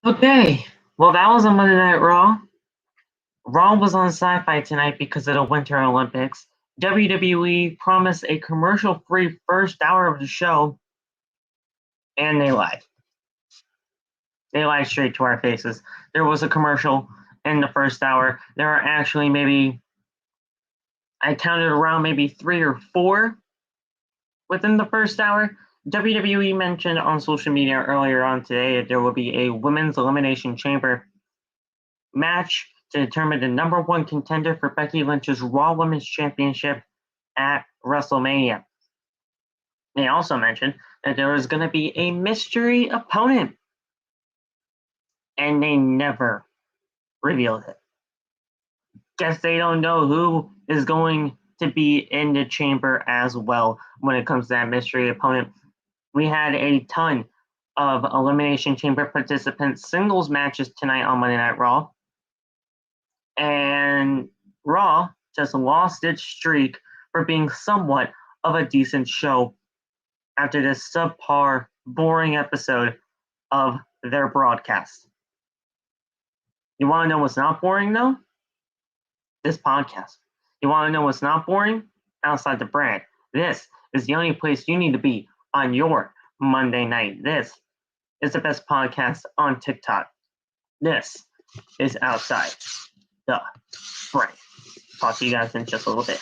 Okay, well, that was on Monday Night Raw. Raw was on Sci-Fi tonight because of the Winter Olympics. WWE promised a commercial-free first hour of the show, and they lied. They lied straight to our faces. There was a commercial in the first hour. There are actually I counted around maybe 3 or 4 within the first hour. WWE mentioned on social media earlier on today that there will be a women's elimination chamber match to determine the number one contender for Becky Lynch's Raw Women's Championship at WrestleMania. They also mentioned that there was going to be a mystery opponent, and they never revealed it. Guess they don't know who is going to be in the chamber as well when it comes to that mystery opponent. We had a ton of Elimination Chamber participants singles matches tonight on Monday Night Raw. And Raw just lost its streak for being somewhat of a decent show after this subpar, boring episode of their broadcast. You want to know what's not boring, though? This podcast. You want to know what's not boring? Outside the Brand. This is the only place you need to be on your Monday night. This is the best podcast on TikTok. This is Outside the Brand. Talk to you guys in just a little bit.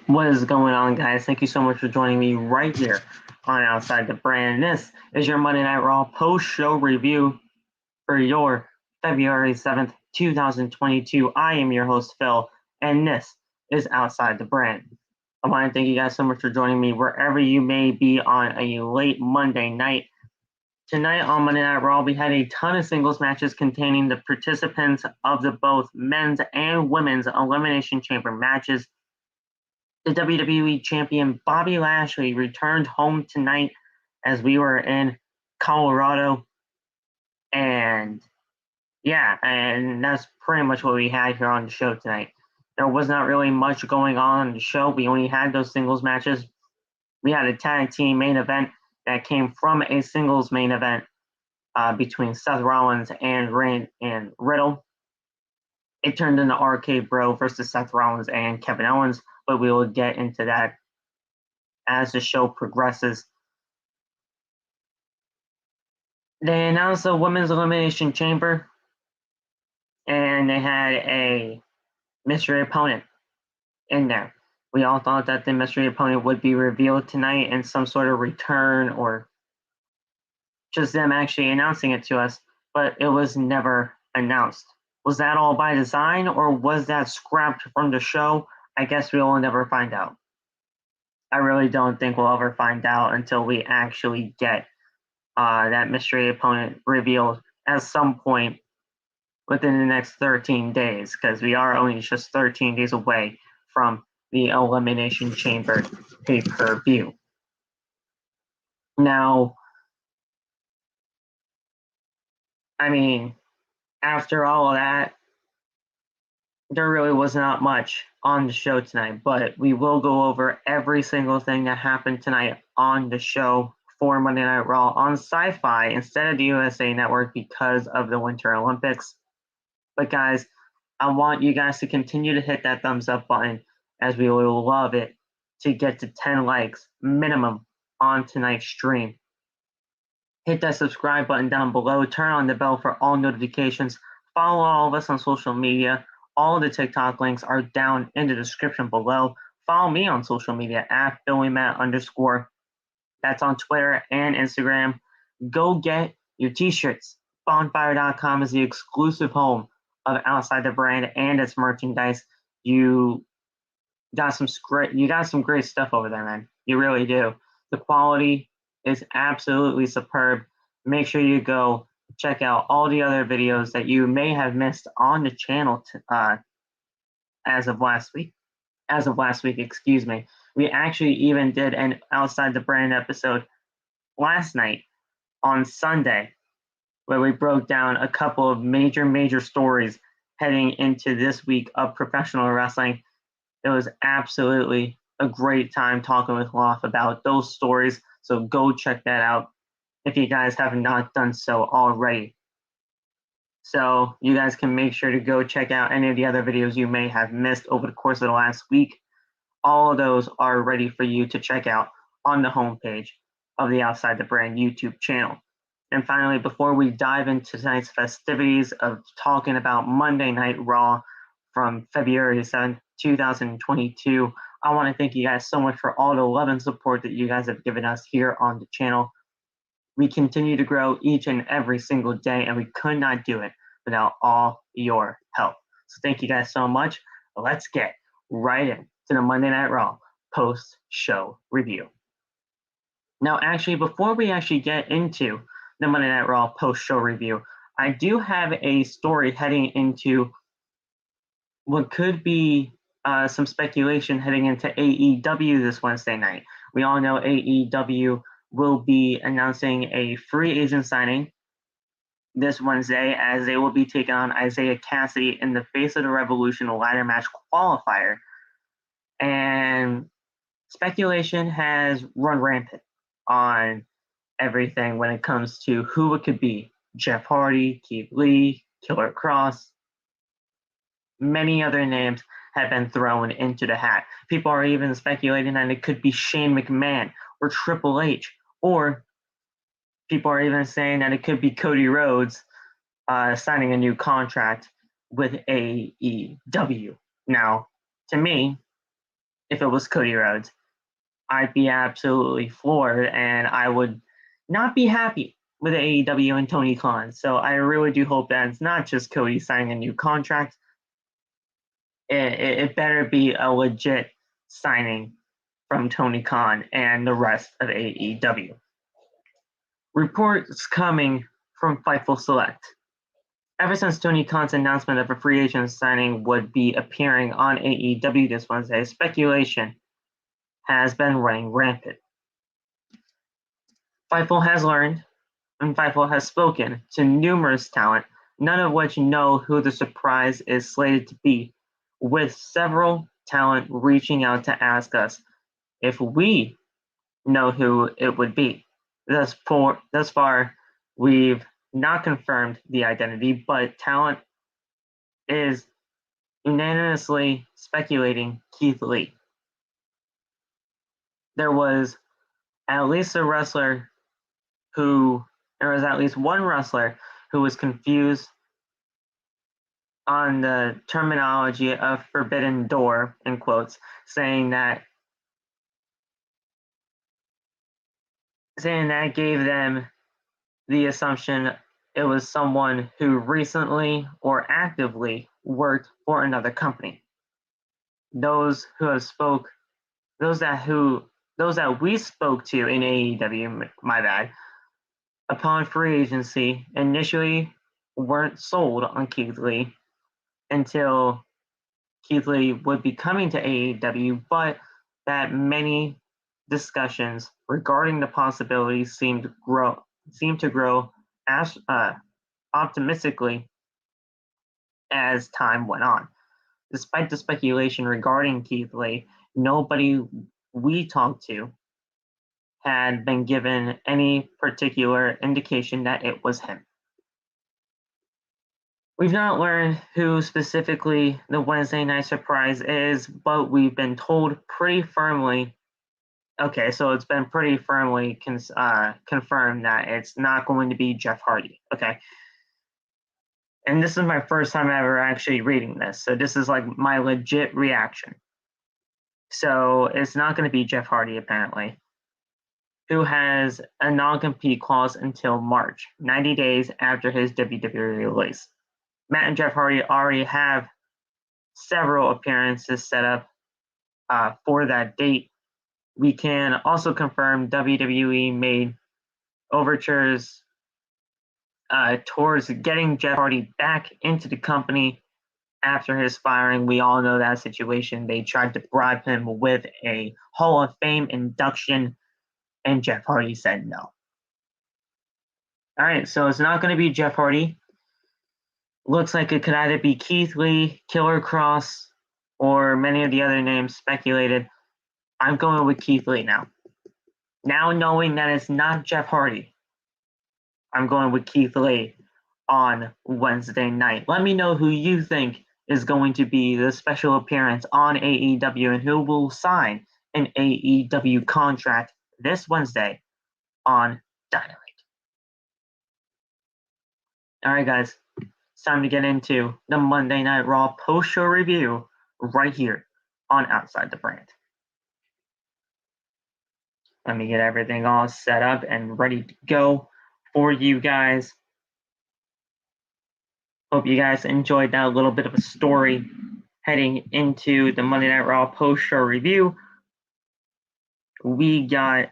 What is going on, guys? Thank you so much for joining me right here on Outside the Brand. This is your Monday Night Raw post-show review for your February 7th, 2022. I am your host, Phil, and this is Outside the Brand. I want to thank you guys so much for joining me wherever you may be on a late Monday night. Tonight on Monday Night Raw, we had a ton of singles matches containing the participants of the both men's and women's Elimination Chamber matches. The WWE Champion Bobby Lashley returned home tonight as we were in Colorado. And that's pretty much what we had here on the show tonight. There was not really much going on the show. We only had those singles matches. We had a tag team main event that came from a singles main event between Seth Rollins and Riddle. It turned into RK Bro versus Seth Rollins and Kevin Owens, but we will get into that as the show progresses. They announced the Women's Elimination Chamber, and they had a mystery opponent in there. We all thought that the mystery opponent would be revealed tonight in some sort of return or just them actually announcing it to us, but it was never announced. Was that all by design, or was that scrapped from the show? I guess we will never find out. I really don't think we'll ever find out until we actually get that mystery opponent revealed at some point within the next 13 days, because we are only just 13 days away from the Elimination Chamber pay-per-view. Now, after all of that, there really was not much on the show tonight, but we will go over every single thing that happened tonight on the show for Monday Night Raw on Sci-Fi instead of the USA Network because of the Winter Olympics. But guys, I want you guys to continue to hit that thumbs up button, as we will love it to get to 10 likes minimum on tonight's stream. Hit that subscribe button down below. Turn on the bell for all notifications. Follow all of us on social media. All the TikTok links are down in the description below. Follow me on social media at BillyMatt_. That's on Twitter and Instagram. Go get your t-shirts. Bonfire.com is the exclusive home of Outside the Brand and its merchandise. You got some great stuff over there, man. You really do. The quality is absolutely superb. Make sure you go check out all the other videos that you may have missed on the channel as of last week, excuse me. We actually even did an Outside the Brand episode last night on Sunday where we broke down a couple of major stories heading into this week of professional wrestling. It was absolutely a great time talking with Loth about those stories, so go check that out if you guys have not done so already. So you guys can make sure to go check out any of the other videos you may have missed over the course of the last week. All of those are ready for you to check out on the homepage of the Outside the Brand YouTube channel. And finally, before we dive into tonight's festivities of talking about Monday Night Raw from February 7th, 2022, I want to thank you guys so much for all the love and support that you guys have given us here on the channel. We continue to grow each and every single day, and we could not do it without all your help. So thank you guys so much. Let's get right into the Monday Night Raw post-show review. Now, actually, before we actually get into the Monday Night Raw post-show review, I do have a story heading into what could be some speculation heading into AEW this Wednesday night. We all know AEW will be announcing a free agent signing this Wednesday, as they will be taking on Isaiah Cassidy in the Face of the Revolution ladder match qualifier. And speculation has run rampant on everything when it comes to who it could be. Jeff Hardy, Keith Lee, Killer Cross, many other names have been thrown into the hat. People are even speculating that it could be Shane McMahon or Triple H, or people are even saying that it could be Cody Rhodes signing a new contract with AEW. Now, to me, if it was Cody Rhodes, I'd be absolutely floored, and I would not be happy with AEW and Tony Khan. So I really do hope that it's not just Cody signing a new contract. It better be a legit signing from Tony Khan and the rest of AEW. Reports coming from Fightful Select. Ever since Tony Khan's announcement of a free agent signing would be appearing on AEW this Wednesday, speculation has been running rampant. Fightful has learned, and Fightful has spoken to numerous talent, none of which know who the surprise is slated to be, with several talent reaching out to ask us if we know who it would be. Thus far, we've not confirmed the identity, but talent is unanimously speculating Keith Lee. There was at least one wrestler who was confused on the terminology of Forbidden Door, in quotes, saying that gave them the assumption it was someone who recently or actively worked for another company. Those that we spoke to in AEW, my bad, upon free agency, initially weren't sold on Keith Lee until Keith Lee would be coming to AEW, but that many discussions regarding the possibilities seemed to grow as optimistically as time went on. Despite the speculation regarding Keith Lee, nobody we talked to had been given any particular indication that it was him. We've not learned who specifically the Wednesday night surprise is, but we've been told pretty firmly. Okay, so it's been pretty firmly confirmed that it's not going to be Jeff Hardy. Okay. And this is my first time ever actually reading this, so this is like my legit reaction. So it's not going to be Jeff Hardy, apparently, who has a non-compete clause until March, 90 days after his WWE release. Matt and Jeff Hardy already have several appearances set up for that date. We can also confirm WWE made overtures towards getting Jeff Hardy back into the company after his firing. We all know that situation. They tried to bribe him with a Hall of Fame induction, and Jeff Hardy said no. All right, so it's not going to be Jeff Hardy. Looks like it could either be Keith Lee, Killer Cross, or many of the other names speculated. I'm going with Keith Lee now. Now knowing that it's not Jeff Hardy, I'm going with Keith Lee on Wednesday night. Let me know who you think is going to be the special appearance on AEW and who will sign an AEW contract this Wednesday on Dynamite. All right, guys, it's time to get into the Monday Night Raw post-show review right here on Outside the Brand. Let me get everything all set up and ready to go for you guys. Hope you guys enjoyed that little bit of a story heading into the Monday Night Raw post-show review. We got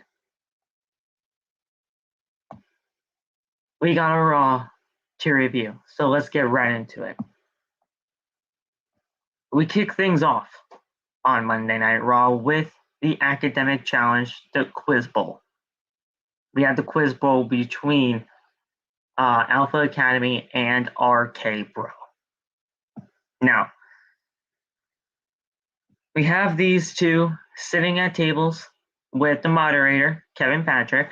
a Raw to review, so let's get right into it. We kick things off on Monday Night Raw with the Academic Challenge, the Quiz Bowl. We had the Quiz Bowl between Alpha Academy and RK Bro. Now, we have these two sitting at tables with the moderator, Kevin Patrick,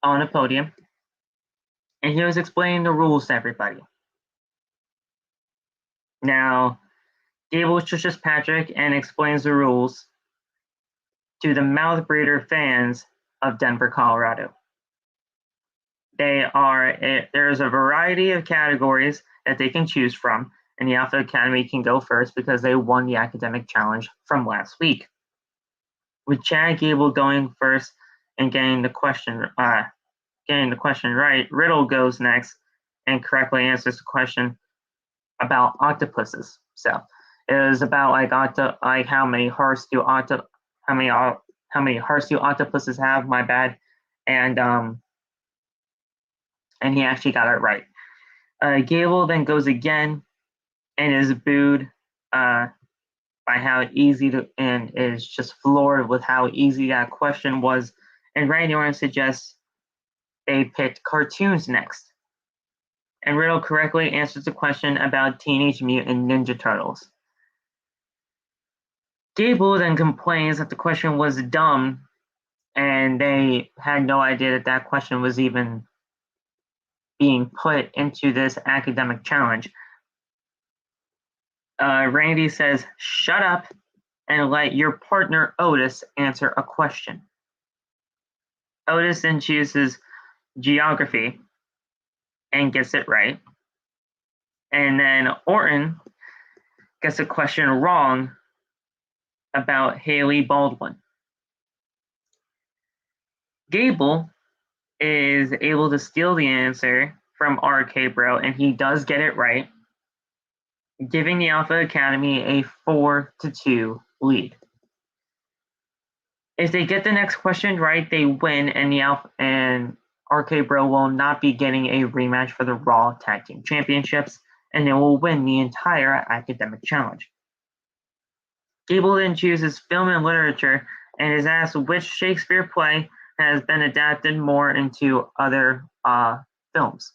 on a podium, and he was explaining the rules to everybody. Now, Gable pushes Patrick and explains the rules to the mouth breather fans of Denver, Colorado. There's a variety of categories that they can choose from, and the Alpha Academy can go first because they won the Academic Challenge from last week. With Chad Gable going first and getting the question right, Riddle goes next and correctly answers the question about octopuses. So it was about how many hearts do octopuses have? My bad, and he actually got it right. Gable then goes again and is booed by how easy and is just floored with how easy that question was. And Randy Orton suggests they picked cartoons next. And Riddle correctly answers the question about Teenage Mutant Ninja Turtles. Gable then complains that the question was dumb and they had no idea that question was even being put into this academic challenge. Randy says, "Shut up and let your partner Otis answer a question." Otis then chooses geography and gets it right. And then Orton gets a question wrong about Haley Baldwin. Gable is able to steal the answer from RK Bro, and he does get it right, giving the Alpha Academy a 4-2 lead. If they get the next question right, they win, and RK Bro will not be getting a rematch for the Raw Tag Team Championships, and they will win the entire Academic Challenge. Gable then chooses film and literature and is asked which Shakespeare play has been adapted more into other films.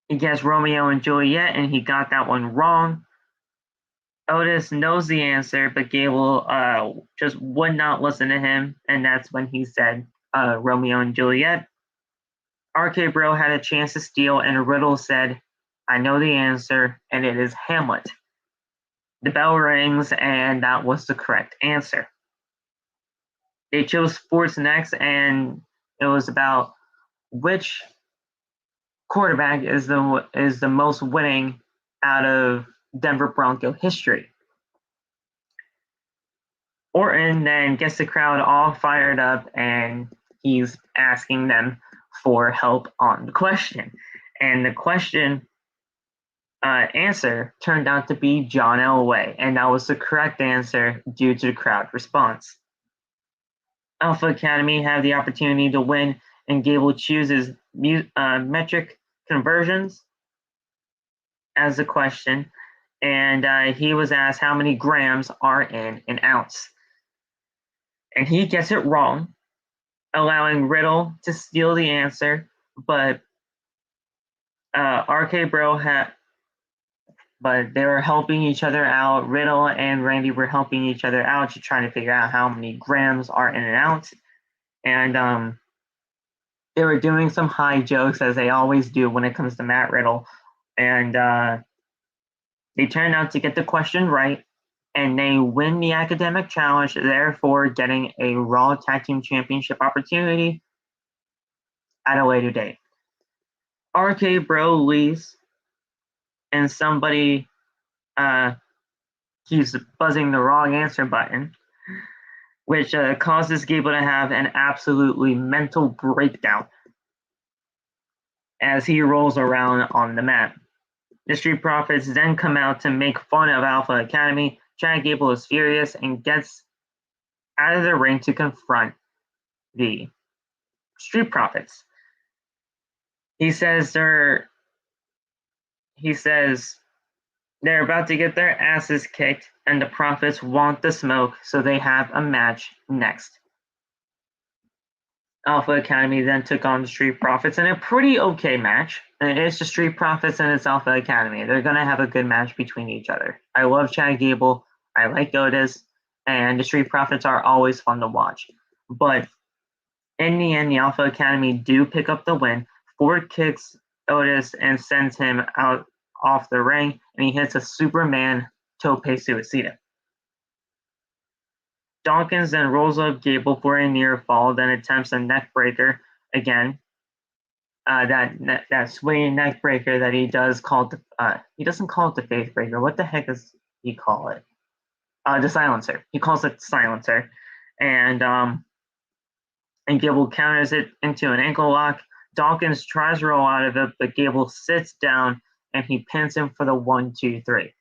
He gets Romeo and Juliet, and he got that one wrong. Otis knows the answer, but Gable just would not listen to him, and that's when he said Romeo and Juliet. RK Bro had a chance to steal, and Riddle said, "I know the answer, and it is Hamlet." The bell rings, and that was the correct answer. They chose sports next, and it was about which quarterback is the most winning out of Denver Bronco history. Orton then gets the crowd all fired up, and he's asking them for help on the question. And the question answer turned out to be John Elway, and that was the correct answer due to the crowd response. Alpha Academy have the opportunity to win, and Gable chooses metric conversions as the question, and he was asked how many grams are in an ounce. And he gets it wrong, allowing Riddle to steal the answer, but RK Bro but they were helping each other out. Riddle and Randy were helping each other out to try to figure out how many grams are in and out. And they were doing some high jokes, as they always do when it comes to Matt Riddle. And they turned out to get the question right, and they win the academic challenge, therefore getting a Raw Tag Team Championship opportunity at a later date. RK Bro leaves, and somebody keeps buzzing the wrong answer button, which causes Gable to have an absolutely mental breakdown as he rolls around on the mat. The Street Profits then come out to make fun of Alpha Academy. Chad Gable is furious and gets out of the ring to confront the Street Profits. He says they're about to get their asses kicked, and the Profits want the smoke, so they have a match next. Alpha Academy then took on the Street Profits in a pretty okay match. And it's the Street Profits and it's Alpha Academy. They're going to have a good match between each other. I love Chad Gable. I like Otis. And the Street Profits are always fun to watch. But in the end, the Alpha Academy do pick up the win. Ford kicks Otis and sends him out off the ring. And he hits a Superman tope suicida. Dawkins then rolls up Gable for a near fall, then attempts a neck breaker again. That swinging neck breaker that he does called he doesn't call it the faith breaker. What the heck does he call it? The silencer. He calls it silencer, and Gable counters it into an ankle lock. Dawkins tries to roll out of it, but Gable sits down and he pins him for the 1-2-3.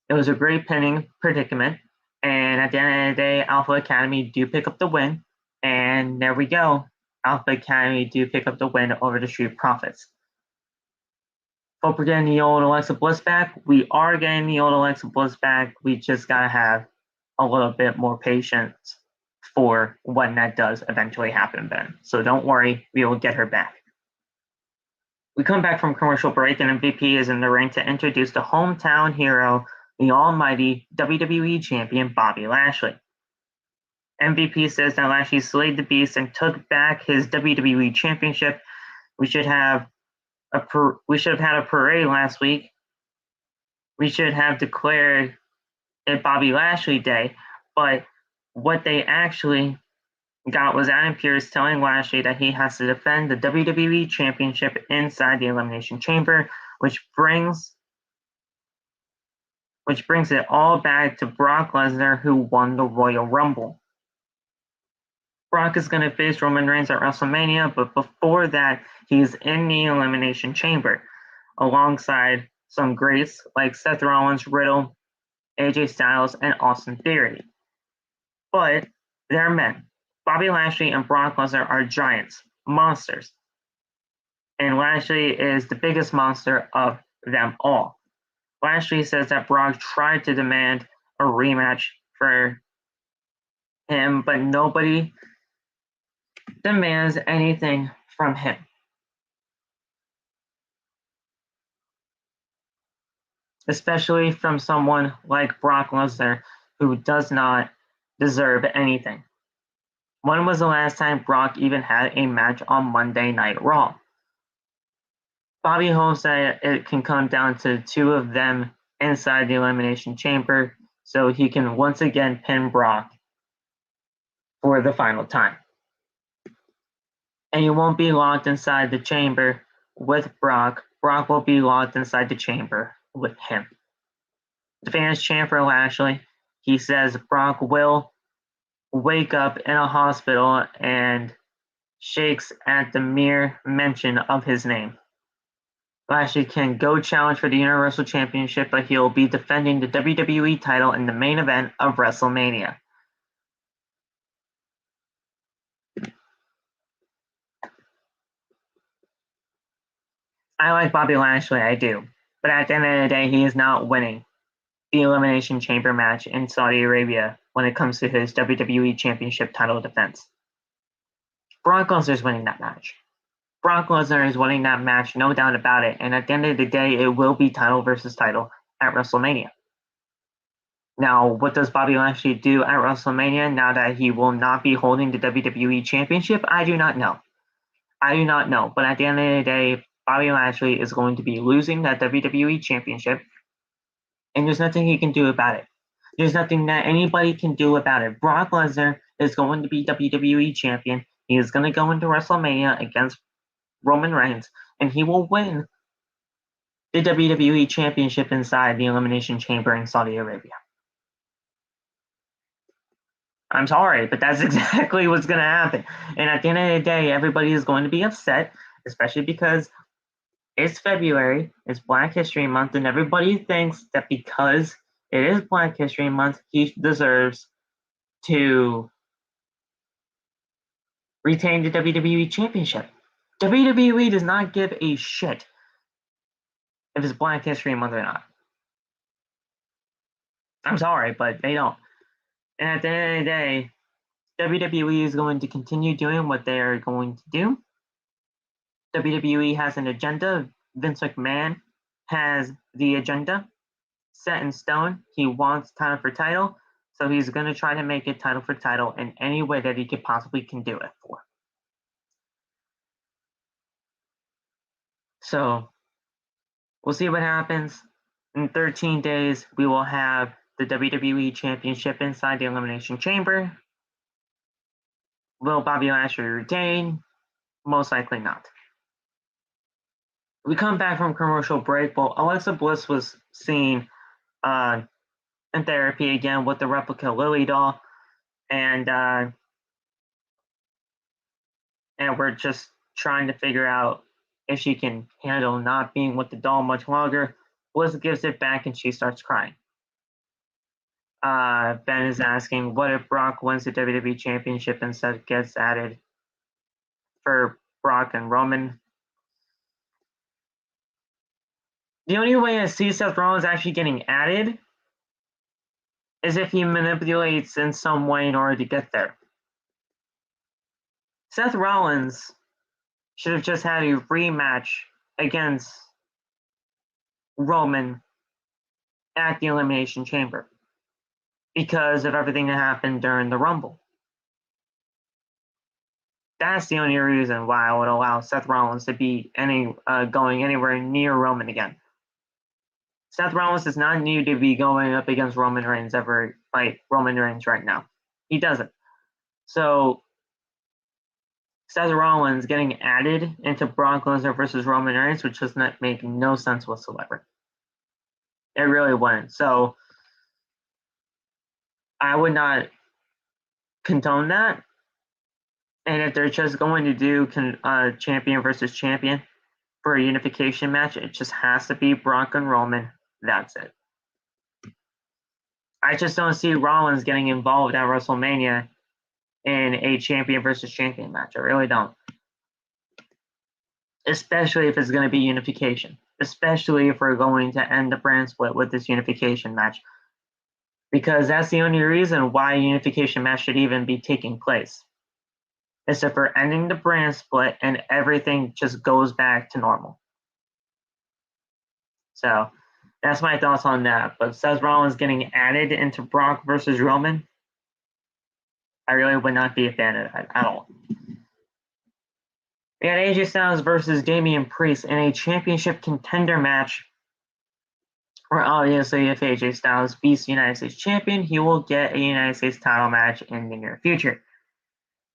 It was a great pinning predicament. And at the end of the day, Alpha Academy do pick up the win. And there we go. Alpha Academy do pick up the win over the Street Profits. Hope we're getting the old Alexa Bliss back. We are getting the old Alexa Bliss back. We just got to have a little bit more patience for when that does eventually happen, Ben. So don't worry. We will get her back. We come back from commercial break, and MVP is in the ring to introduce the hometown hero, the almighty WWE Champion Bobby Lashley. MVP says that Lashley slayed the beast and took back his WWE Championship. We should have had a parade last week. We should have declared it Bobby Lashley Day, but what they actually got was Adam Pearce telling Lashley that he has to defend the WWE Championship inside the Elimination Chamber, which brings it all back to Brock Lesnar, who won the Royal Rumble. Brock is going to face Roman Reigns at WrestleMania, but before that, he's in the Elimination Chamber, alongside some greats like Seth Rollins, Riddle, AJ Styles, and Austin Theory. But they're men. Bobby Lashley and Brock Lesnar are giants, monsters. And Lashley is the biggest monster of them all. Lashley says that Brock tried to demand a rematch for him, but nobody demands anything from him. Especially from someone like Brock Lesnar, who does not deserve anything. When was the last time Brock even had a match on Monday Night Raw? Bobby hopes that it can come down to two of them inside the Elimination Chamber so he can once again pin Brock for the final time. And he won't be locked inside the chamber with Brock. Brock will be locked inside the chamber with him. The fans chant for Lashley. He says Brock will wake up in a hospital and shakes at the mere mention of his name. Lashley can go challenge for the Universal Championship, but he'll be defending the WWE title in the main event of WrestleMania. I like Bobby Lashley, I do. But at the end of the day, he is not winning the Elimination Chamber match in Saudi Arabia when it comes to his WWE Championship title defense. Brock Lesnar is winning that match. Brock Lesnar is winning that match, no doubt about it. And at the end of the day, it will be title versus title at WrestleMania. Now, what does Bobby Lashley do at WrestleMania now that he will not be holding the WWE Championship? I do not know. But at the end of the day, Bobby Lashley is going to be losing that WWE Championship. And there's nothing he can do about it. There's nothing that anybody can do about it. Brock Lesnar is going to be WWE Champion. He is going to go into WrestleMania against Roman Reigns, and he will win the WWE Championship inside the Elimination Chamber in Saudi Arabia. I'm sorry, but that's exactly what's going to happen. And at the end of the day, everybody is going to be upset, especially because it's February, it's Black History Month, and everybody thinks that because it is Black History Month, he deserves to retain the WWE Championship. WWE does not give a shit if it's Black History Month or not. I'm sorry, but they don't. And at the end of the day, WWE is going to continue doing what they are going to do. WWE has an agenda. Vince McMahon has the agenda set in stone. He wants title for title, so he's going to try to make it title for title in any way that he could possibly can do it for. So we'll see what happens. In 13 days, we will have the WWE Championship inside the Elimination Chamber. Will Bobby Lashley retain? Most likely not. We come back from commercial break. Well, Alexa Bliss was seen in therapy again with the replica Lily doll, and we're just trying to figure out if she can handle not being with the doll much longer. Bliss gives it back and she starts crying. Ben is asking, what if Brock wins the WWE Championship and Seth gets added for Brock and Roman? The only way I see Seth Rollins actually getting added is if he manipulates in some way in order to get there. Seth Rollins should have just had a rematch against Roman at the Elimination Chamber because of everything that happened during the Rumble. That's the only reason why I would allow Seth Rollins to be going anywhere near Roman again. Seth Rollins does not need to be going up against Roman Reigns Roman Reigns right now. He doesn't. So Seth Rollins getting added into Brock Lesnar versus Roman Reigns, which does not make no sense whatsoever. It really wouldn't. So I would not condone that. And if they're just going to do champion versus champion for a unification match, it just has to be Brock and Roman. That's it. I just don't see Rollins getting involved at WrestleMania in a champion versus champion match. I really don't. Especially if it's going to be unification. Especially if we're going to end the brand split with this unification match. Because that's the only reason why a unification match should even be taking place. Is if we're ending the brand split and everything just goes back to normal. So that's my thoughts on that. But Seth Rollins getting added into Brock versus Roman, I really would not be a fan of that at all. We had AJ Styles versus Damien Priest in a championship contender match. Where obviously if AJ Styles beats the United States champion, he will get a United States title match in the near future.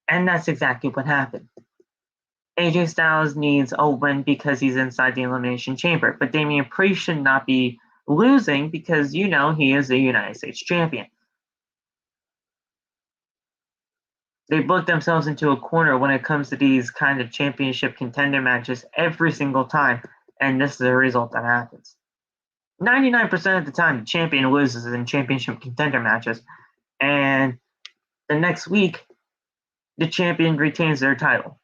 And that's exactly what happened. AJ Styles needs a win because he's inside the Elimination Chamber. But Damien Priest should not be losing because, he is the United States champion. They booked themselves into a corner when it comes to these kind of championship contender matches every single time. And this is the result that happens. 99% of the time, the champion loses in championship contender matches. And the next week, the champion retains their title.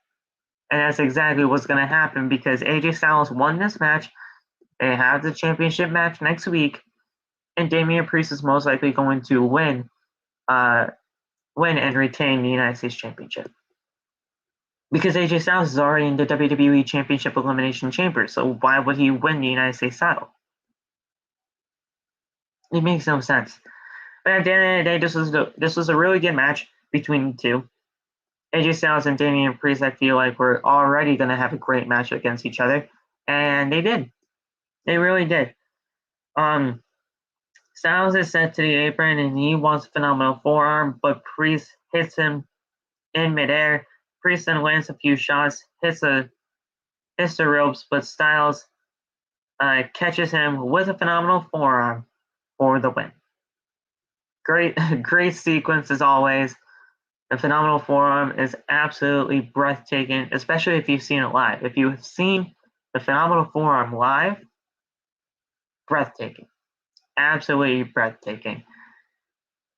And that's exactly what's going to happen because AJ Styles won this match. They have the championship match next week. And Damien Priest is most likely going to win and retain the United States Championship. Because AJ Styles is already in the WWE Championship Elimination Chamber, so why would he win the United States title? It makes no sense. But at the end of the day, this was a really good match between the two. AJ Styles and Damien Priest, I feel like we're already going to have a great match against each other, and they did. They really did. Styles is sent to the apron and he wants a phenomenal forearm, but Priest hits him in midair. Priest then lands a few shots, hits the ropes, but Styles catches him with a phenomenal forearm for the win. Great, great sequence as always. The phenomenal forearm is absolutely breathtaking, especially if you've seen it live. If you have seen the phenomenal forearm live, breathtaking. Absolutely breathtaking.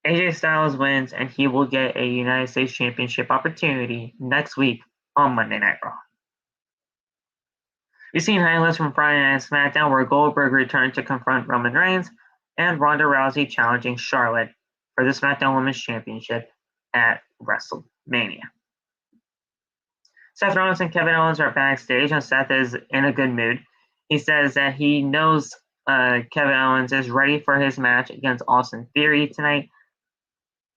AJ Styles wins, and he will get a United States Championship opportunity next week on Monday Night Raw. We've seen highlights from Friday Night SmackDown where Goldberg returned to confront Roman Reigns, and Ronda Rousey challenging Charlotte for the SmackDown Women's Championship at WrestleMania. Seth Rollins and Kevin Owens are backstage, and Seth is in a good mood. He says that he knows Kevin Owens is ready for his match against Austin Theory tonight,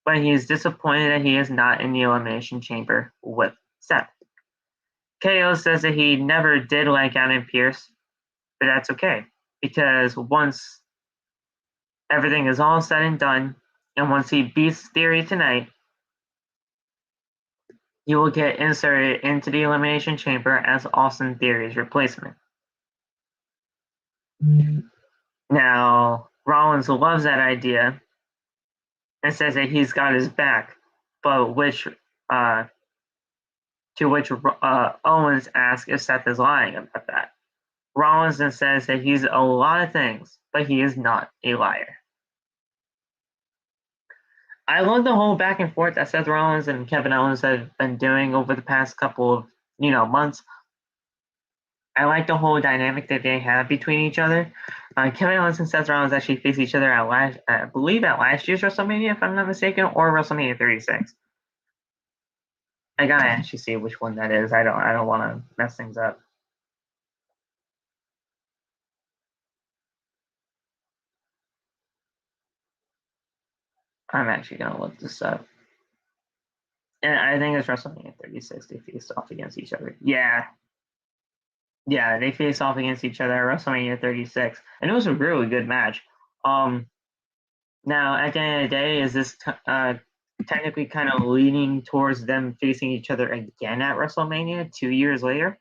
but he is disappointed that he is not in the Elimination Chamber with Seth. KO says that he never did like Adam Pearce, but that's okay, because once everything is all said and done, and once he beats Theory tonight, he will get inserted into the Elimination Chamber as Austin Theory's replacement. Now, Rollins loves that idea and says that he's got his back, but to which Owens asks if Seth is lying about that. Rollins then says that he's a lot of things, but he is not a liar. I love the whole back and forth that Seth Rollins and Kevin Owens have been doing over the past couple of months. I like the whole dynamic that they have between each other. Kevin Owens and Seth Rollins actually face each other at I believe at last year's WrestleMania, if I'm not mistaken, or WrestleMania 36. I gotta actually see which one that is. I don't want to mess things up. I'm actually gonna look this up. And I think it's WrestleMania 36. They faced off against each other. Yeah, they faced off against each other at WrestleMania 36, and it was a really good match. Now at the end of the day, is this technically kind of leaning towards them facing each other again at WrestleMania 2 years later?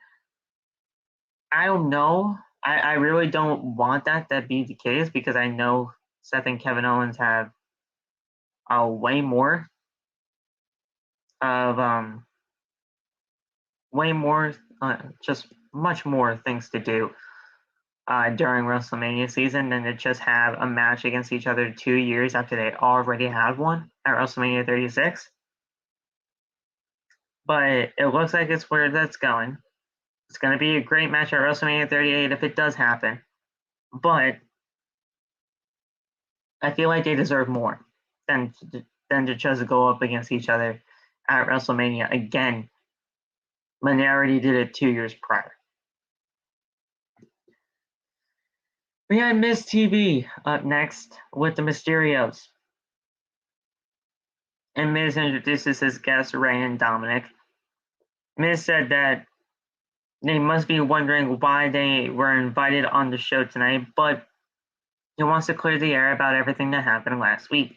I don't know. I really don't want that to be the case because I know Seth and Kevin Owens have way more of just much more things to do during WrestleMania season than to just have a match against each other 2 years after they already had one at WrestleMania 36. But it looks like it's where that's going. It's going to be a great match at WrestleMania 38 if it does happen. But I feel like they deserve more than to just go up against each other at WrestleMania again when they already did it 2 years prior. We had Miz TV up next with the Mysterios. And Miz introduces his guests, Ray and Dominik. Miz said that they must be wondering why they were invited on the show tonight, but he wants to clear the air about everything that happened last week.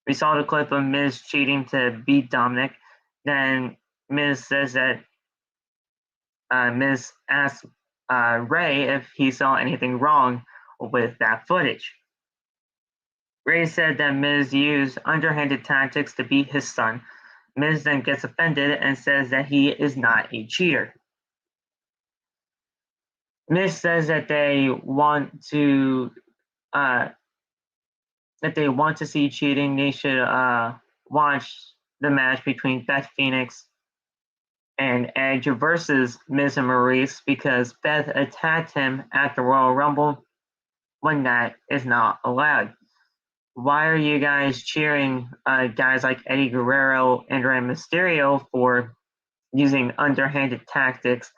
We saw the clip of Miz cheating to beat Dominik. Then Miz says that Miz asked Ray if he saw anything wrong with that footage. Ray said that Miz used underhanded tactics to beat his son. Miz then gets offended and says that he is not a cheater. Miz says that they want to see cheating. They should watch the match between Beth Phoenix and Edge versus Miz and Maryse because Beth attacked him at the Royal Rumble when that is not allowed. Why are you guys cheering guys like Eddie Guerrero and Rey Mysterio for using underhanded tactics,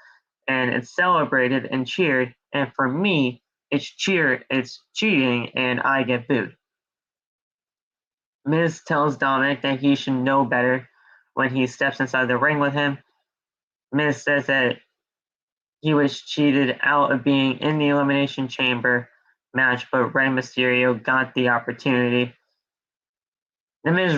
and it's celebrated and cheered. And for me, it's cheating, and I get booed. Miz tells Dominik that he should know better when he steps inside the ring with him. Miz says that he was cheated out of being in the Elimination Chamber match, but Rey Mysterio got the opportunity. The Miz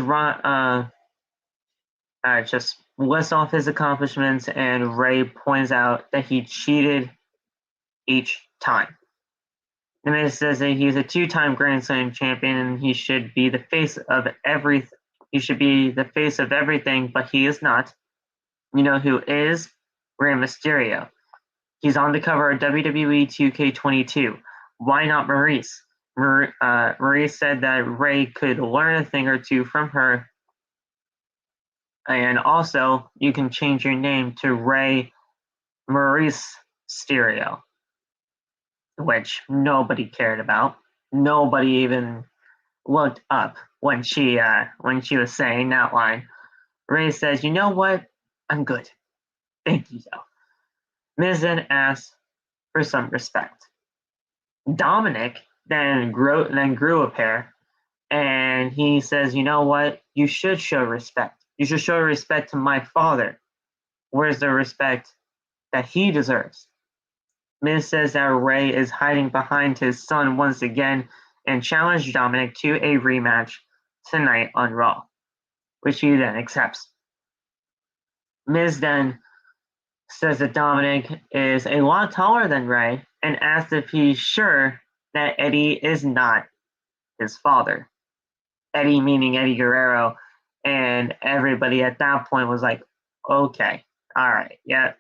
just lists off his accomplishments, and Rey points out that he cheated each time. The Miz says that he's a two-time Grand Slam champion and he should be the face of everything. He should be the face of everything, but he is not. You know who is? Rey Mysterio. He's on the cover of WWE 2K22. Why not Maryse? Maryse said that Rey could learn a thing or two from her. And also, you can change your name to Rey Mysterio, which nobody cared about. Nobody even looked up when she was saying that line. Rey says, "You know what? I'm good. Thank you, though." Miz then asks for some respect. Dominik then grew a pair, and he says, "You know what? You should show respect. You should show respect to my father. Where's the respect that he deserves?" Miz says that Rey is hiding behind his son once again and challenged Dominik to a rematch tonight on Raw, which he then accepts. Miz then says that Dominik is a lot taller than Rey and asks if he's sure that Eddie is not his father. Eddie meaning Eddie Guerrero, and everybody at that point was like, "Okay, all right, yeah,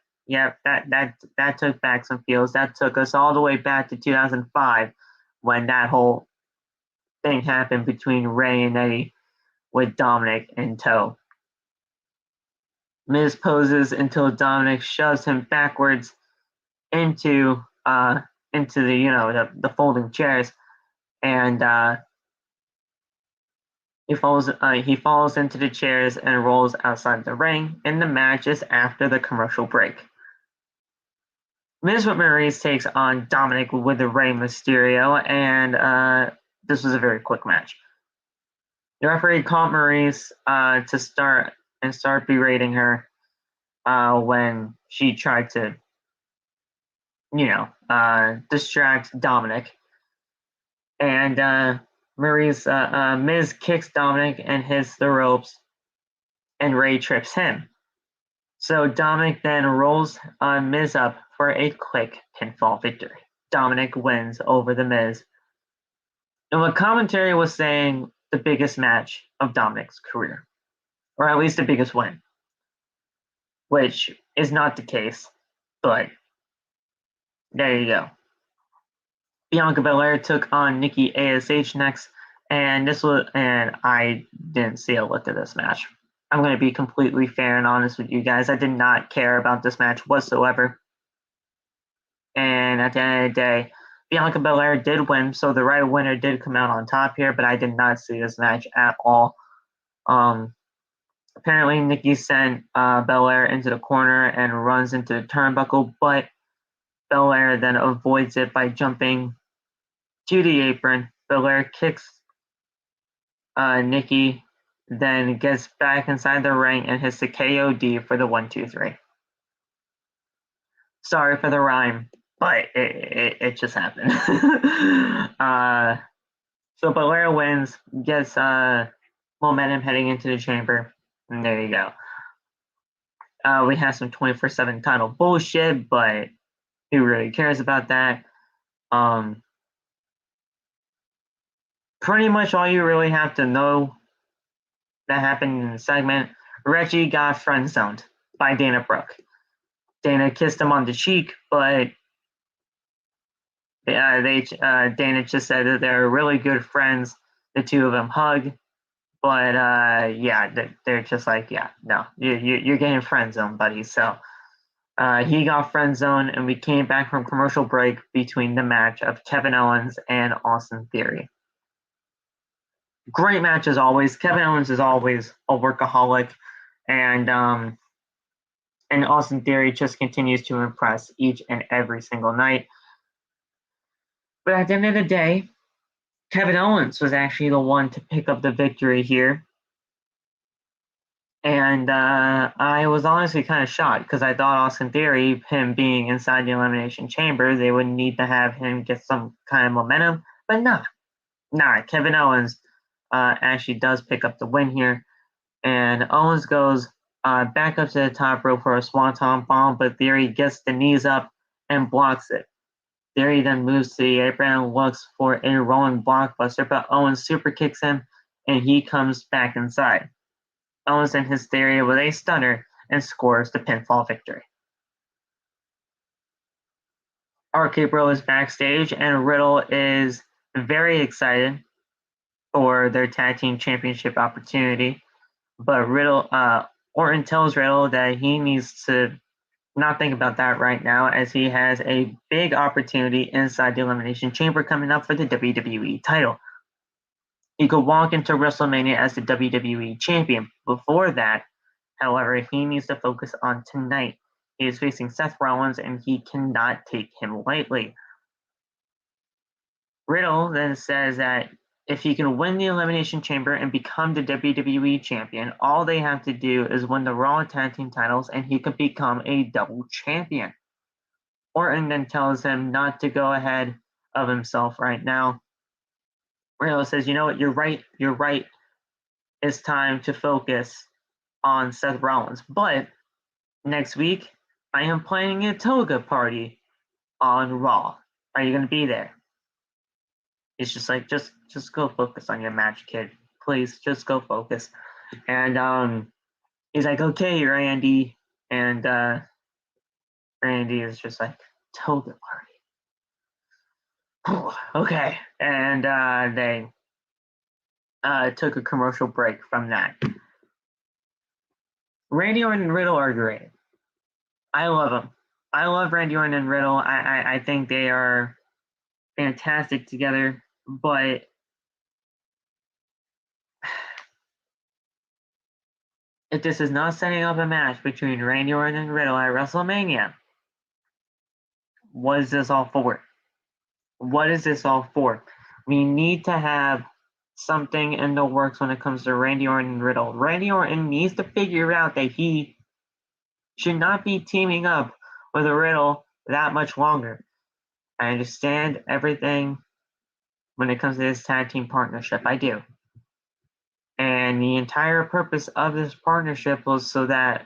that took back some feels. That took us all the way back to 2005 when that whole thing happened between Rey and Eddie with Dominik in tow." Miz poses until Dominik shoves him backwards into the folding chairs, and he falls into the chairs and rolls outside the ring. And the match is after the commercial break. Miz with Maryse takes on Dominik with the Rey Mysterio, and this was a very quick match. The referee called Maryse to start berating her when she tried to, distract Dominik. And Miz kicks Dominik and hits the ropes, and Rey trips him. So Dominik then rolls Miz up for a quick pinfall victory. Dominik wins over the Miz. And what commentary was saying, the biggest match of Dominik's career, or at least the biggest win, which is not the case, but there you go. Bianca Belair took on Nikki A.S.H next, and I didn't see a look at this match. I'm going to be completely fair and honest with you guys. I did not care about this match whatsoever. And at the end of the day, Bianca Belair did win, so the right winner did come out on top here, but I did not see this match at all. Apparently, Nikki sent Belair into the corner and runs into the turnbuckle, but Belair then avoids it by jumping to the apron. Belair kicks Nikki, then gets back inside the ring and hits the KOD for the 1-2-3. Sorry for the rhyme, but it just happened. So Belair wins, gets momentum heading into the chamber, and there you go. We have some 24/7 title bullshit, but who really cares about that? Pretty much all you really have to know that happened in the segment. Reggie got friend zoned by Dana Brooke. Dana kissed him on the cheek, but Dana just said that they're really good friends. The two of them hug, but they're just like, yeah, no, you're getting friend zoned, buddy. So he got friend zoned, and we came back from commercial break between the match of Kevin Owens and Austin Theory. Great match as always. Kevin Owens is always a workaholic, and And Austin Theory just continues to impress each and every single night. But at the end of the day, Kevin Owens was actually the one to pick up the victory here. And I was honestly kind of shocked because I thought Austin Theory, him being inside the Elimination Chamber, they would need to have him get some kind of momentum. But nah. Kevin Owens actually does pick up the win here. And Owens goes back up to the top rope for a swanton bomb, but Theory gets the knees up and blocks it. Theory then moves to the apron and looks for a rolling blockbuster, but Owens super kicks him and he comes back inside. Owens and his Theory with a stunner and scores the pinfall victory. RK Bro is backstage and Riddle is very excited for their tag team championship opportunity. But Orton tells Riddle that he needs to not think about that right now as he has a big opportunity inside the Elimination Chamber coming up for the WWE title. He could walk into WrestleMania as the WWE champion. Before that, however, he needs to focus on tonight. He is facing Seth Rollins and he cannot take him lightly. Riddle then says that if he can win the Elimination Chamber and become the WWE champion, all they have to do is win the Raw Tag Team titles and he could become a double champion. Orton then tells him not to go ahead of himself right now. Riddle says, you know what, you're right. It's time to focus on Seth Rollins. But next week, I am planning a toga party on Raw. Are you going to be there? It's just like, just go focus on your match, kid. Please, just go focus. And he's like, okay, Randy. And Randy is just like, toga party. Okay. And they took a commercial break from that. Randy Orton and Riddle are great. I love them. I love Randy Orton and Riddle. I think they are fantastic together. But if this is not setting up a match between Randy Orton and Riddle at WrestleMania, what is this all for? What is this all for? We need to have something in the works when it comes to Randy Orton and Riddle. Randy Orton needs to figure out that he should not be teaming up with a Riddle that much longer. I understand everything when it comes to this tag team partnership. I do. And the entire purpose of this partnership was so that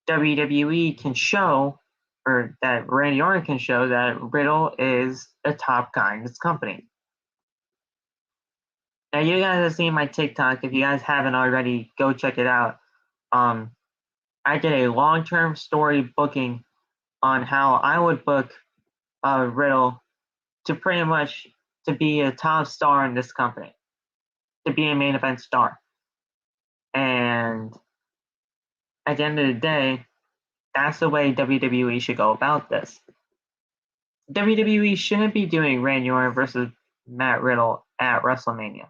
WWE can show, or that Randy Orton can show, that Riddle is a top guy in this company. Now, you guys have seen my TikTok. If you guys haven't already, go check it out. I did a long-term story booking on how I would book Riddle to pretty much to be a top star in this company, to be a main event star. And at the end of the day, that's the way WWE should go about this. WWE shouldn't be doing Randy Orton versus Matt Riddle at WrestleMania.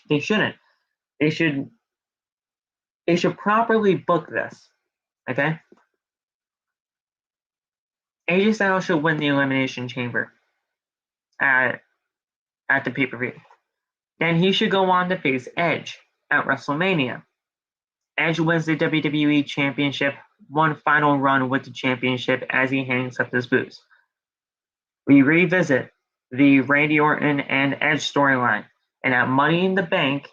They shouldn't. They should properly book this. Okay? AJ Styles should win the Elimination Chamber at the pay-per-view. Then he should go on to face Edge at WrestleMania. Edge wins the WWE Championship, one final run with the championship as he hangs up his boots. We revisit the Randy Orton and Edge storyline, and at Money in the Bank,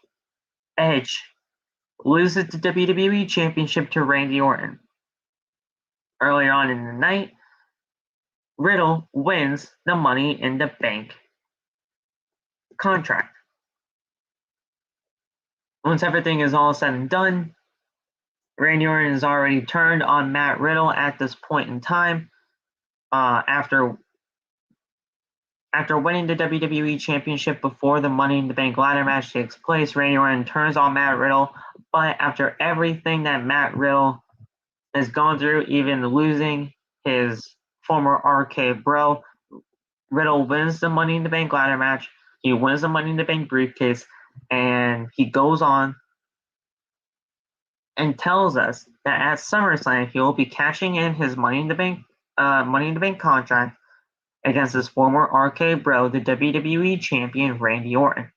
Edge loses the WWE Championship to Randy Orton. Earlier on in the night, Riddle wins the Money in the Bank contract. Once everything is all said and done, Randy Orton is already turned on Matt Riddle at this point in time. After winning the WWE Championship before the Money in the Bank ladder match takes place, Randy Orton turns on Matt Riddle. But after everything that Matt Riddle has gone through, even losing his former RK Bro, Riddle wins the Money in the Bank ladder match. He wins the Money in the Bank briefcase, and he goes on and tells us that at SummerSlam he will be cashing in his Money in the Bank contract against his former RK Bro, the WWE Champion Randy Orton.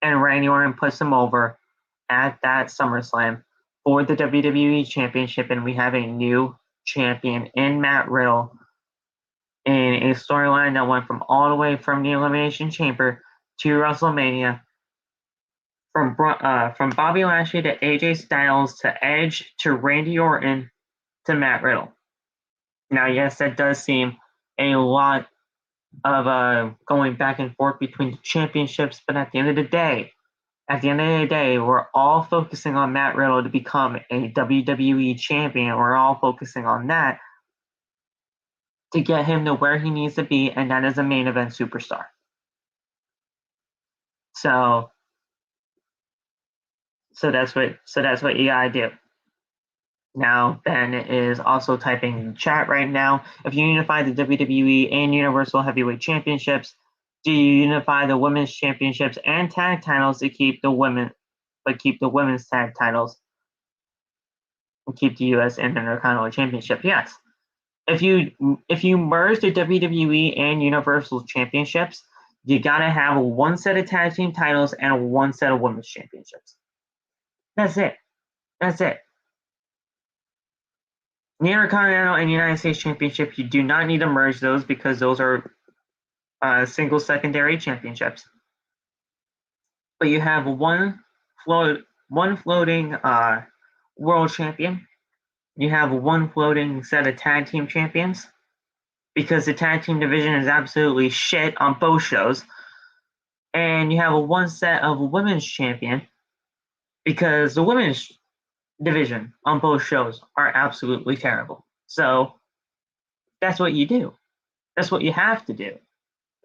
And Randy Orton puts him over at that SummerSlam for the WWE Championship, and we have a new champion in Matt Riddle in a storyline that went from all the way from the Elimination Chamber to WrestleMania, from Bobby Lashley to AJ Styles to Edge to Randy Orton to Matt Riddle. Now, yes, that does seem a lot of going back and forth between the championships, but at the end of the day, we're all focusing on Matt Riddle to become a WWE champion. We're all focusing on that to get him to where he needs to be, and that is a main event superstar. So that's what you gotta do. Now, Ben is also typing in the chat right now. If you unify the WWE and Universal Heavyweight Championships, do you unify the Women's Championships and Tag Titles to keep the Women's Tag Titles and keep the US Intercontinental Championship? Yes. If you merge the WWE and Universal Championships, you gotta have one set of tag team titles and one set of Women's Championships. That's it. The Intercontinental and United States Championship, you do not need to merge those because those are single secondary championships. But you have one floating world champion. You have one floating set of tag team champions because the tag team division is absolutely shit on both shows. And you have one set of women's champion because the women's division on both shows are absolutely terrible. So that's what you do. That's what you have to do.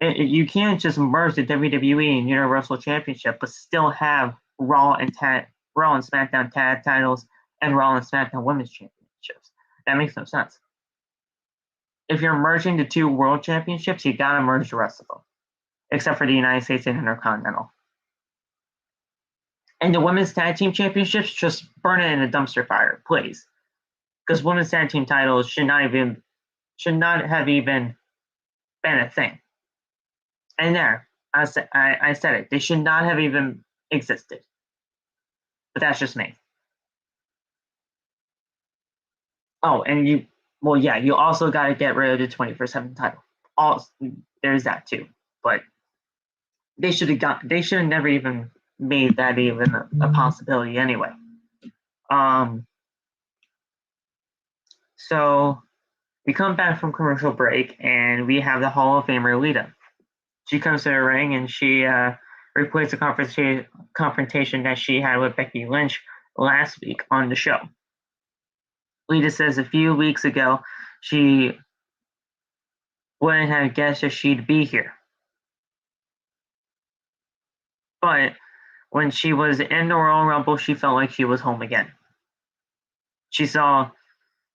You can't just merge the WWE and Universal Championship, but still have Raw and SmackDown tag titles and Raw and SmackDown Women's Championships. That makes no sense. If you're merging the two World Championships, you gotta merge the rest of them, except for the United States and Intercontinental. And the Women's Tag Team Championships, just burn it in a dumpster fire, please, because Women's Tag Team titles should not have even been a thing. And there, I said it. They should not have even existed. But that's just me. Oh, and you also got to get rid of the 24/7 title. There's that too. But they should have never even made that even a possibility anyway. So we come back from commercial break and we have the Hall of Famer Lita. She comes to the ring and she replays the confrontation that she had with Becky Lynch last week on the show. Lita says a few weeks ago she wouldn't have guessed that she'd be here. But when she was in the Royal Rumble, she felt like she was home again. She saw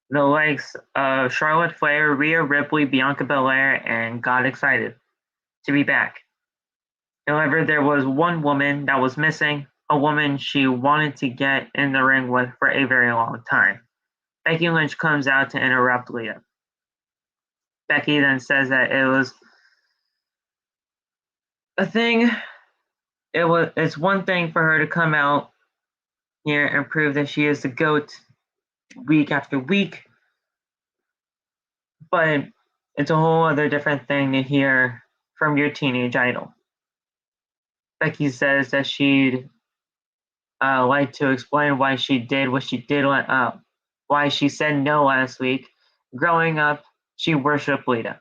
the likes of Charlotte Flair, Rhea Ripley, Bianca Belair, and got excited to be back. However, there was one woman that was missing, a woman she wanted to get in the ring with for a very long time. Becky Lynch comes out to interrupt Lita. Becky then says that it was a thing. It's one thing for her to come out here and prove that she is the GOAT week after week, but it's a whole other different thing to hear from your teenage idol. Becky says that she'd like to explain why she did what she did, why she said no last week. Growing up, she worshipped Lita,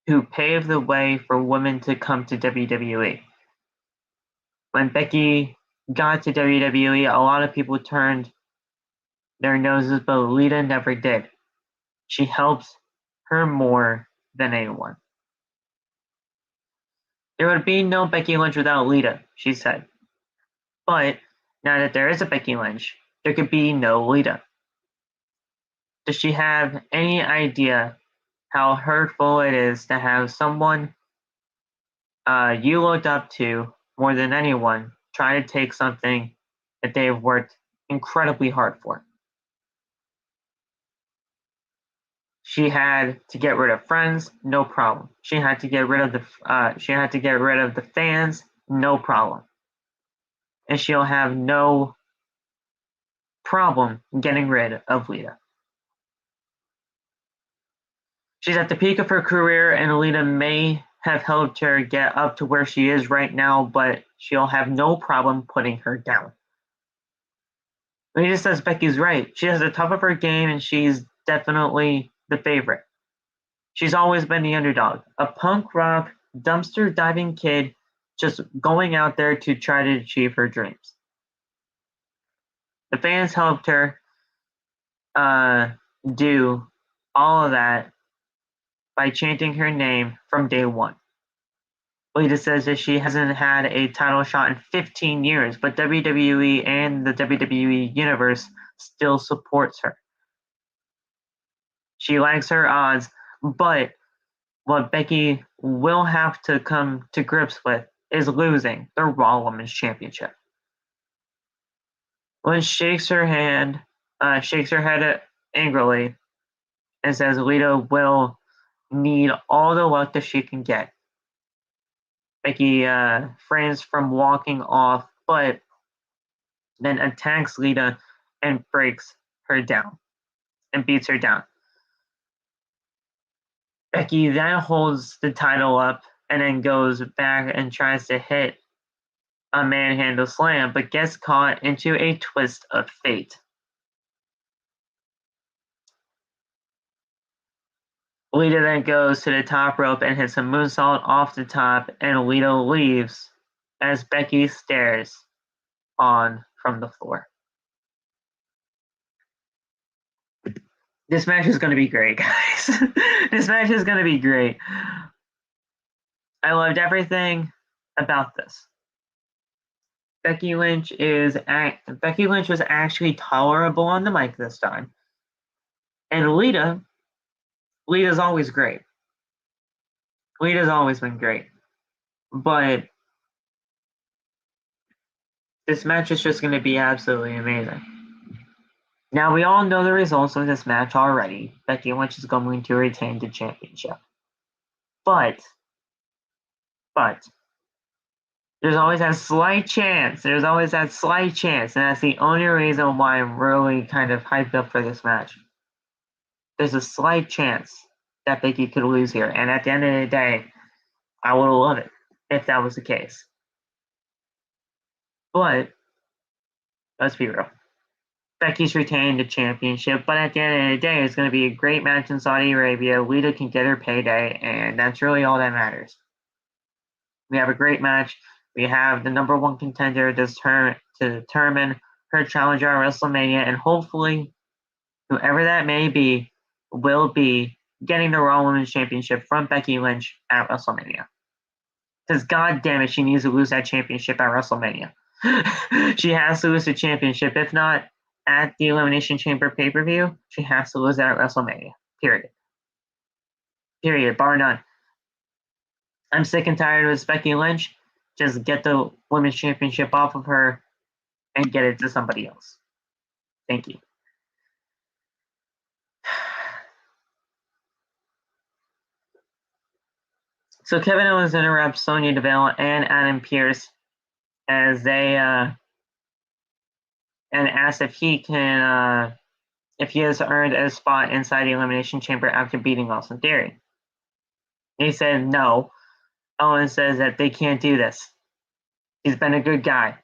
who paved the way for women to come to WWE. When Becky got to WWE, a lot of people turned their noses, but Lita never did. She helped her more than anyone. There would be no Becky Lynch without Lita, she said. But now that there is a Becky Lynch, there could be no Lita. Does she have any idea how hurtful it is to have someone you looked up to more than anyone try to take something that they've worked incredibly hard for. She had to get rid of friends, no problem. She had to get rid of the fans, no problem. And she'll have no problem getting rid of Lita. She's at the peak of her career, and Lita may have helped her get up to where she is right now, but she'll have no problem putting her down. Lita says Becky's right. She has the top of her game, and she's definitely the favorite. She's always been the underdog, a punk rock, dumpster diving kid just going out there to try to achieve her dreams. The fans helped her do all of that by chanting her name from day one. Lita says that she hasn't had a title shot in 15 years, but WWE and the WWE Universe still supports her. She likes her odds, but what Becky will have to come to grips with is losing the Raw Women's Championship. Lynch shakes her head angrily, and says Lita will need all the luck that she can get. Becky refrains from walking off, but then attacks Lita and breaks her down and beats her down. Becky then holds the title up and then goes back and tries to hit a manhandle slam, but gets caught into a twist of fate. Lita then goes to the top rope and hits a moonsault off the top, and Lita leaves as Becky stares on from the floor. This match is going to be great, guys. This match is going to be great. I loved everything about this. Becky Lynch was actually tolerable on the mic this time. And Lita's always great. Lita's always been great. But this match is just going to be absolutely amazing. Now, we all know the results of this match already. Becky Lynch is going to retain the championship. But there's always that slight chance. And that's the only reason why I'm really kind of hyped up for this match. There's a slight chance that Becky could lose here. And at the end of the day, I would love it if that was the case. But let's be real. Becky's retained the championship, but at the end of the day, it's going to be a great match in Saudi Arabia. Lita can get her payday, and that's really all that matters. We have a great match. We have the number one contender to determine her challenger at WrestleMania, and hopefully, whoever that may be, will be getting the Raw Women's Championship from Becky Lynch at WrestleMania. Because god damn it, she needs to lose that championship at WrestleMania. She has to lose the championship. If not at the Elimination Chamber pay-per-view, she has to lose that at WrestleMania. Period. Bar none. I'm sick and tired of this Becky Lynch. Just get the Women's Championship off of her and get it to somebody else. Thank you. So Kevin Owens interrupts Sonia Develo and Adam Pearce as they and asks if he has earned a spot inside the Elimination Chamber after beating Austin Theory. He said no. Owens says that they can't do this. He's been a good guy.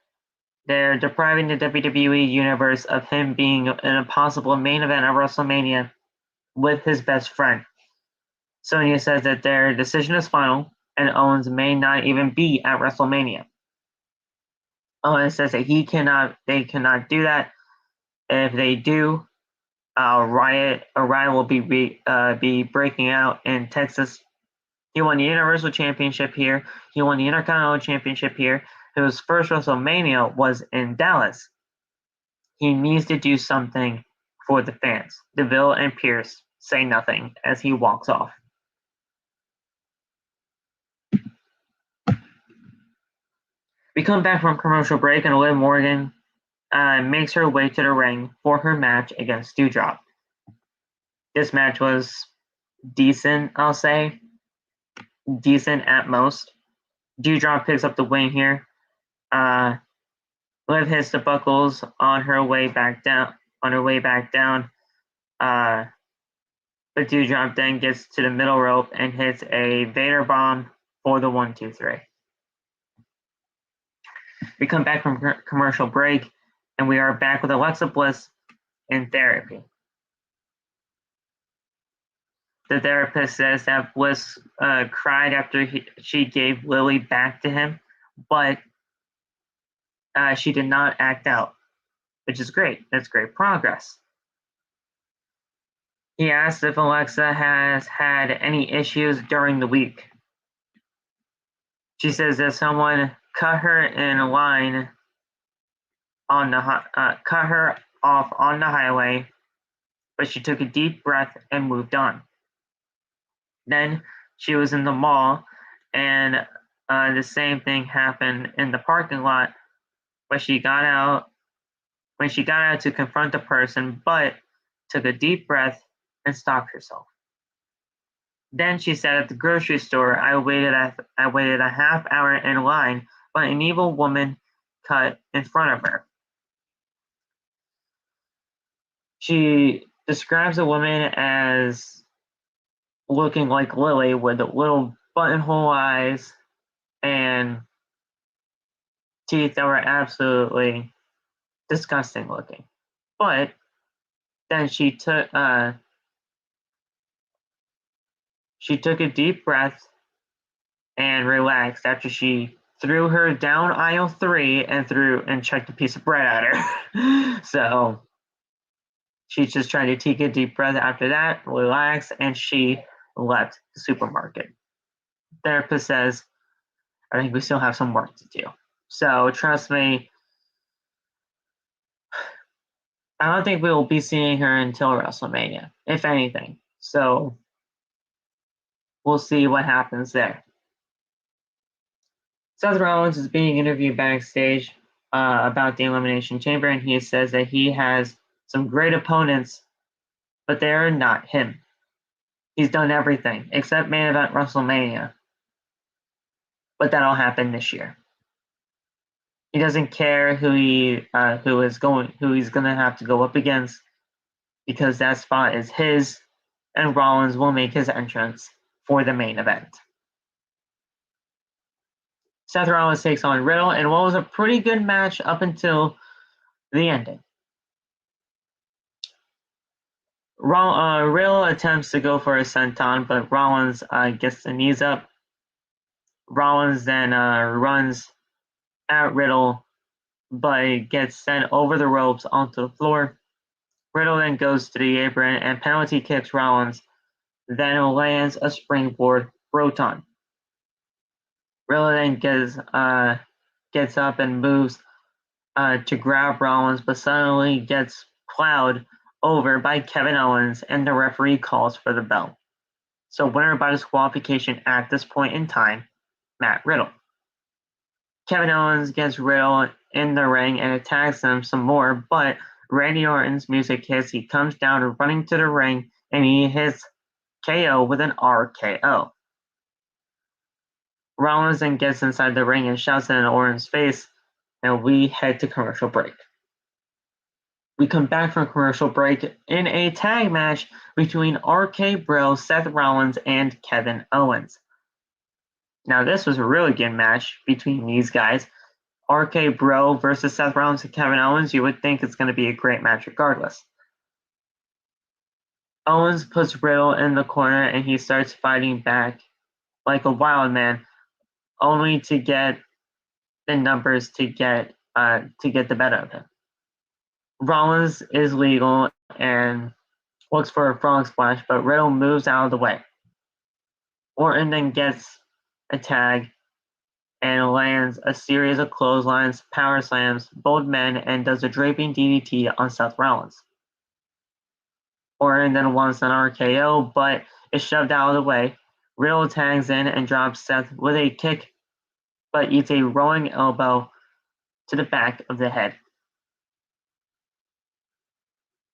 They're depriving the WWE Universe of him being in a possible main event at WrestleMania with his best friend. Sonya says that their decision is final, and Owens may not even be at WrestleMania. Owens says that they cannot do that. If they do, a riot will be breaking out in Texas. He won the Universal Championship here. He won the Intercontinental Championship here. His first WrestleMania was in Dallas. He needs to do something for the fans. Deville and Pearce say nothing as he walks off. We come back from commercial break, and Liv Morgan makes her way to the ring for her match against Doudrop. This match was decent, I'll say. Decent at most. Doudrop picks up the win here. Liv hits the buckles on her way back down. But Doudrop then gets to the middle rope and hits a Vader bomb for the 1-2-3. We come back from commercial break, and we are back with Alexa Bliss in therapy. The therapist says that Bliss cried after she gave Lily back to him, but she did not act out, which is great. That's great progress. He asked if Alexa has had any issues during the week. She says that someone cut her in line cut her off on the highway, but she took a deep breath and moved on. Then she was in the mall, and the same thing happened in the parking lot, but when she got out to confront the person, but took a deep breath and stopped herself. Then she said at the grocery store, I waited a half hour in line, but an evil woman cut in front of her. She describes the woman as looking like Lily with little buttonhole eyes and teeth that were absolutely disgusting looking. But then she took a deep breath and relaxed after she threw her down aisle 3 and chucked a piece of bread at her. So she's just trying to take a deep breath after that, relax, and she left the supermarket. The therapist says, I think we still have some work to do. So trust me, I don't think we will be seeing her until WrestleMania, if anything. So we'll see what happens there. Seth Rollins is being interviewed backstage about the Elimination Chamber, and he says that he has some great opponents, but they are not him. He's done everything except main event WrestleMania, but that'll happen this year. He doesn't care who he's going to have to go up against, because that spot is his, and Rollins will make his entrance for the main event. Seth Rollins takes on Riddle in what was a pretty good match up until the ending. Riddle attempts to go for a senton, but Rollins gets the knees up. Rollins then runs at Riddle, but gets sent over the ropes onto the floor. Riddle then goes to the apron and penalty kicks Rollins, then lands a springboard Broton. Riddle then gets up and moves to grab Rollins, but suddenly gets plowed over by Kevin Owens, and the referee calls for the bell. So winner by disqualification at this point in time, Matt Riddle. Kevin Owens gets Riddle in the ring and attacks him some more, but Randy Orton's music hits. He comes down running to the ring, and he hits KO with an RKO. Rollins then gets inside the ring and shouts in Orton's face, and we head to commercial break. We come back from commercial break in a tag match between RK Bro, Seth Rollins, and Kevin Owens. Now, this was a really good match between these guys. RK Bro versus Seth Rollins and Kevin Owens, you would think it's going to be a great match regardless. Owens puts Riddle in the corner and he starts fighting back like a wild man, only to get the numbers to get the better of him. Rollins is legal and looks for a frog splash, but Riddle moves out of the way. Orton then gets a tag and lands a series of clotheslines, power slams, both men, and does a draping DDT on Seth Rollins. Orton then wants an RKO, but is shoved out of the way. Riddle tags in and drops Seth with a kick, but eats a rolling elbow to the back of the head.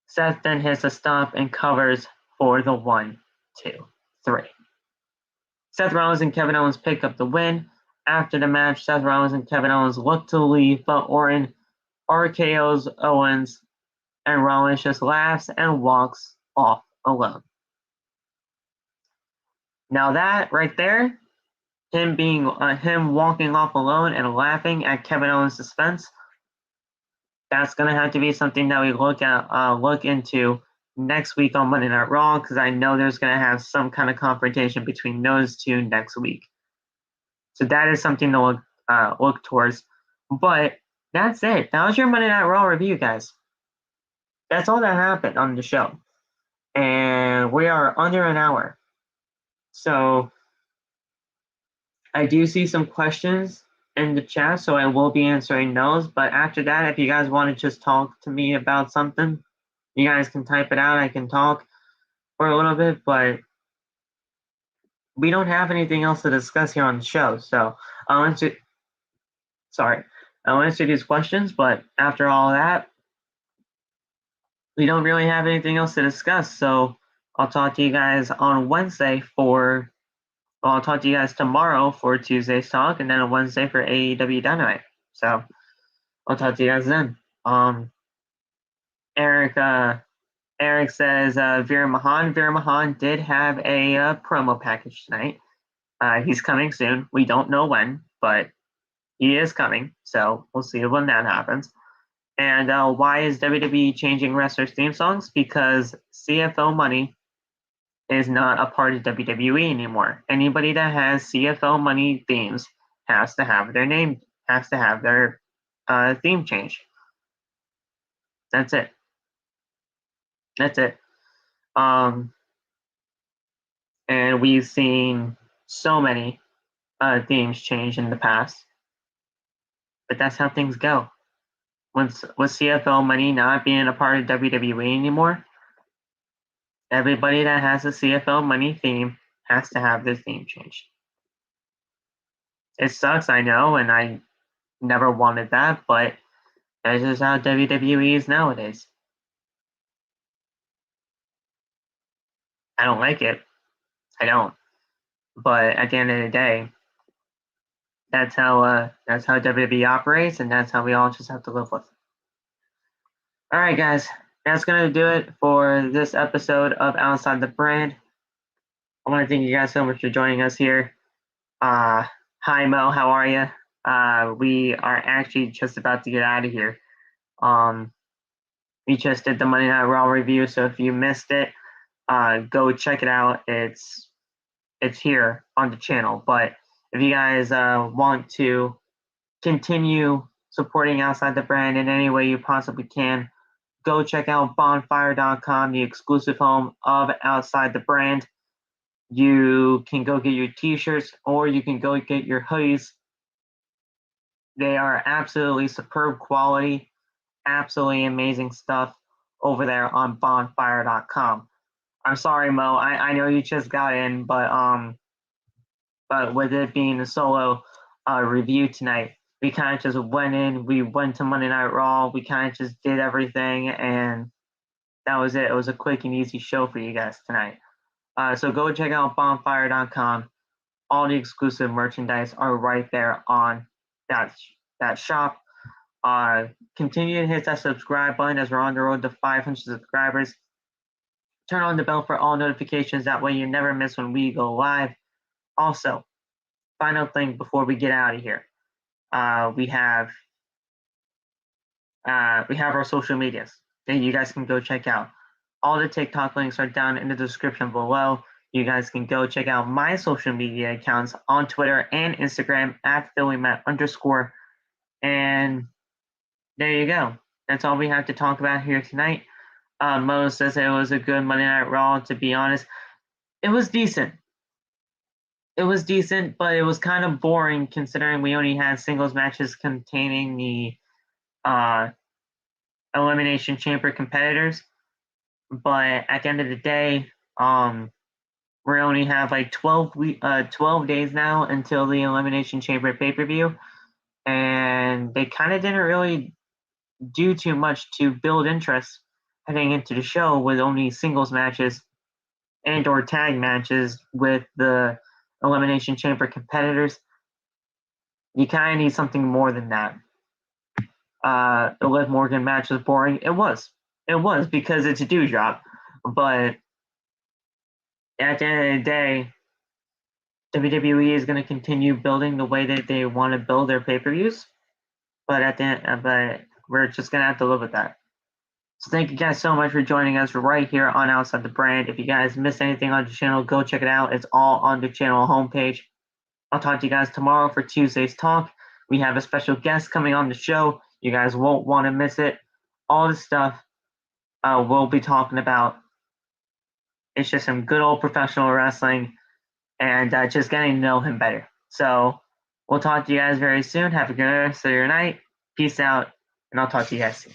Seth then hits a stomp and covers for the 1, 2, 3. Seth Rollins and Kevin Owens pick up the win. After the match, Seth Rollins and Kevin Owens look to leave, but Orton RKO's Owens, and Rollins just laughs and walks off alone. Now that right there, him walking off alone and laughing at Kevin Owens' suspense, that's gonna have to be something that we look into next week on Monday Night Raw, because I know there's gonna have some kind of confrontation between those two next week. So that is something to look towards. But that's it. That was your Monday Night Raw review, guys. That's all that happened on the show. And we are under an hour. So I do see some questions in the chat, so I will be answering those. But after that, if you guys want to just talk to me about something, you guys can type it out. I can talk for a little bit, but we don't have anything else to discuss here on the show. So I'll answer these questions, but after all that, we don't really have anything else to discuss. So I'll talk to you guys on Wednesday I'll talk to you guys tomorrow for Tuesday's talk, and then on Wednesday for AEW Dynamite. So I'll talk to you guys then. Eric says Veer Mahan did have a promo package tonight. He's coming soon. We don't know when, but he is coming. So we'll see when that happens. And why is WWE changing wrestlers' theme songs? Because CFO money is not a part of WWE anymore. Anybody that has CFO money themes has to have their theme change. That's it. And we've seen so many themes change in the past, but that's how things go. With CFO money not being a part of WWE anymore, everybody that has a CFO money theme has to have their theme changed. It sucks, I know, and I never wanted that, but that's just how WWE is nowadays. I don't like it. I don't. But at the end of the day, that's how WWE operates, and that's how we all just have to live with it. All right, guys, that's gonna do it for this episode of Outside the Brand. I want to thank you guys so much for joining us here. Hi Mo, how are you? We are actually just about to get out of here. We just did the Monday Night Raw review, so if you missed it, go check it out. It's here on the channel. But if you guys want to continue supporting Outside the Brand in any way you possibly can, go check out bonfire.com, the exclusive home of Outside the Brand. You can go get your t-shirts, or you can go get your hoodies. They are absolutely superb quality, absolutely amazing stuff over there on bonfire.com. I'm sorry, Mo. I know you just got in, but with it being a solo review tonight, we kind of just went in. We went to Monday Night Raw. We kind of just did everything, and that was it. It was a quick and easy show for you guys tonight. So go check out bonfire.com. All the exclusive merchandise are right there on that shop. Continue to hit that subscribe button as we're on the road to 500 subscribers. Turn on the bell for all notifications. That way you never miss when we go live. Also, final thing before we get out of here, we have our social medias that you guys can go check out. All the TikTok links are down in the description below. You guys can go check out my social media accounts on Twitter and Instagram at PhillyMatt_. And there you go. That's all we have to talk about here tonight. Mo says it was a good Monday Night Raw. To be honest, it was decent. It was decent, but it was kind of boring considering we only had singles matches containing the Elimination Chamber competitors. But at the end of the day, we only have like 12 days now until the Elimination Chamber pay-per-view, and they kind of didn't really do too much to build interest heading into the show with only singles matches and or tag matches with the Elimination Chamber competitors. You kind of need something more than that. The Liv Morgan match was boring. It was because it's a dewdrop. But at the end of the day, WWE is going to continue building the way that they want to build their pay-per-views. But we're just going to have to live with that. So thank you guys so much for joining us right here on Outside the Brand. If you guys missed anything on the channel, go check it out. It's all on the channel homepage. I'll talk to you guys tomorrow for Tuesday's talk. We have a special guest coming on the show. You guys won't want to miss it. All this stuff we'll be talking about. It's just some good old professional wrestling and just getting to know him better. So we'll talk to you guys very soon. Have a good rest of your night. Peace out, and I'll talk to you guys soon.